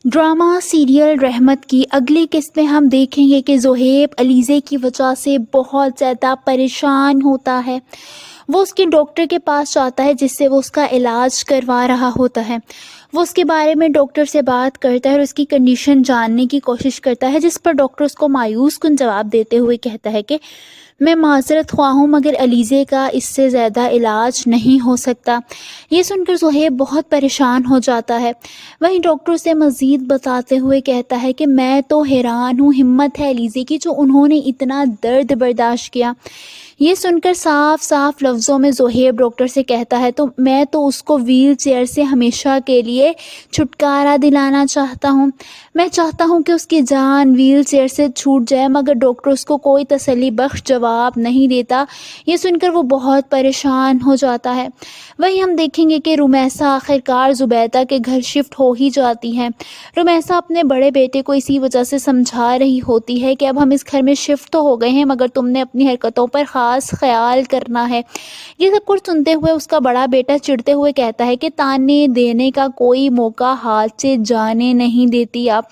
Drama serial رحمت کی اگلی قسط میں ہم دیکھیں گے کہ زہیب علیزے کی وجہ سے بہت زیادہ پریشان ہوتا ہے۔ وہ اس کے ڈاکٹر کے پاس جاتا ہے جس سے وہ اس کا علاج کروا رہا ہوتا ہے۔ وہ اس کے بارے میں ڈاکٹر سے بات کرتا ہے اور اس کی کنڈیشن جاننے کی کوشش کرتا ہے، جس پر ڈاکٹر اس کو مایوس کن جواب دیتے ہوئے کہتا ہے کہ میں معذرت خواہ ہوں مگر علیزے کا اس سے زیادہ علاج نہیں ہو سکتا۔ یہ سن کر زہیب بہت پریشان ہو جاتا ہے۔ وہیں ڈاکٹر سے مزید بتاتے ہوئے کہتا ہے کہ میں تو حیران ہوں، ہمت ہے علیزے کی جو انہوں نے اتنا درد برداشت کیا۔ یہ سن کر صاف صاف لفظوں میں زہیب ڈاکٹر سے کہتا ہے تو میں تو اس کو ویل چیئر سے ہمیشہ کے لیے چھٹکارا دلانا چاہتا ہوں۔ میں چاہتا ہوں کہ اس کی جان ویل چیئر سے چھوٹ جائے مگر ڈاکٹر اس کو کوئی تسلی بخش جواب نہیں دیتا۔ یہ سن کر وہ بہت پریشان ہو جاتا ہے۔ وہیں ہم دیکھیں گے کہ رمیسا آخرکار زبیدہ کے گھر شفٹ ہو ہی جاتی ہے۔ رمیسا اپنے بڑے بیٹے کو اسی وجہ سے سمجھا رہی ہوتی ہے کہ اب ہم اس گھر میں شفٹ تو ہو گئے ہیں مگر تم نے اپنی حرکتوں پر خاص خیال کرنا ہے۔ یہ سب کچھ سنتے ہوئے اس کا بڑا بیٹا چڑھتے ہوئے کہتا ہے کہ تانے دینے کا کوئی موقع ہاتھ سے جانے نہیں دیتی آپ،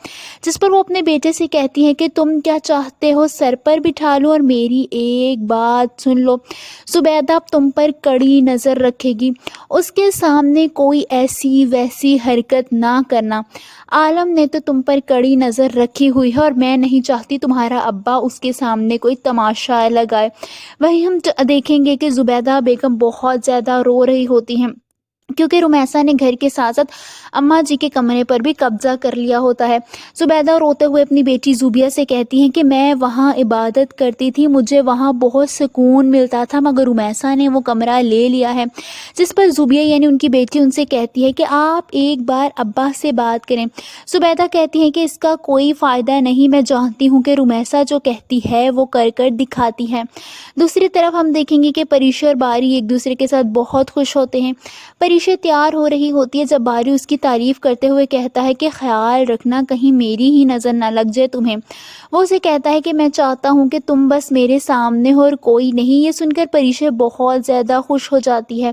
جس پر وہ اپنے بیٹے سے کہتی ہے کہ تم کیا چاہتے ہو سر پر بٹھا لو اور میری ایک بات سن لو، زبیدہ اب تم پر کڑی نظر رکھے گی، اس کے سامنے کوئی ایسی ویسی حرکت نہ کرنا۔ عالم نے تو تم پر کڑی نظر رکھی ہوئی ہے اور میں نہیں چاہتی تمہارا ابا اس کے سامنے کوئی تماشا لگائے۔ وہیں ہم دیکھیں گے کہ زبیدہ بیگم بہت زیادہ رو رہی ہوتی ہیں کیونکہ رمیسا نے گھر کے ساتھ ساتھ اماں جی کے کمرے پر بھی قبضہ کر لیا ہوتا ہے۔ زبیدہ روتے ہوئے اپنی بیٹی زوبیہ سے کہتی ہیں کہ میں وہاں عبادت کرتی تھی، مجھے وہاں بہت سکون ملتا تھا مگر رمیسا نے وہ کمرہ لے لیا ہے، جس پر زوبیہ یعنی ان کی بیٹی ان سے کہتی ہے کہ آپ ایک بار ابا سے بات کریں۔ زبیدہ کہتی ہیں کہ اس کا کوئی فائدہ نہیں، میں جانتی ہوں کہ رمیسا جو کہتی ہے وہ کر کر دکھاتی ہے۔ دوسری طرف ہم دیکھیں گے کہ پریشا اور باری ایک دوسرے کے ساتھ بہت خوش ہوتے ہیں۔ پریشا تیار ہو رہی ہوتی ہے جب باری اس کی تعریف کرتے ہوئے کہتا ہے کہ خیال رکھنا کہیں میری ہی نظر نہ لگ جائے تمہیں۔ وہ اسے کہتا ہے کہ میں چاہتا ہوں کہ تم بس میرے سامنے ہو اور کوئی نہیں۔ یہ سن کر پریشا بہت زیادہ خوش ہو جاتی ہے۔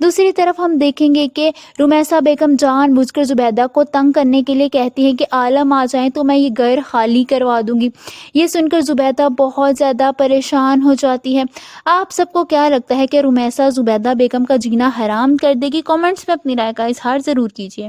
دوسری طرف ہم دیکھیں گے کہ رمیسا بیگم جان بوجھ کر زبیدہ کو تنگ کرنے کے لیے کہتی ہے کہ عالم آ جائیں تو میں یہ گھر خالی کروا دوں گی۔ یہ سن کر زبیدہ بہت زیادہ پریشان ہو جاتی ہے۔ آپ سب کو کیا لگتا ہے کہ رمیسا زبیدہ بیگم کا جینا حرام کر دے گی؟ کامنٹس میں اپنی رائے کا اظہار ضرور کیجیے۔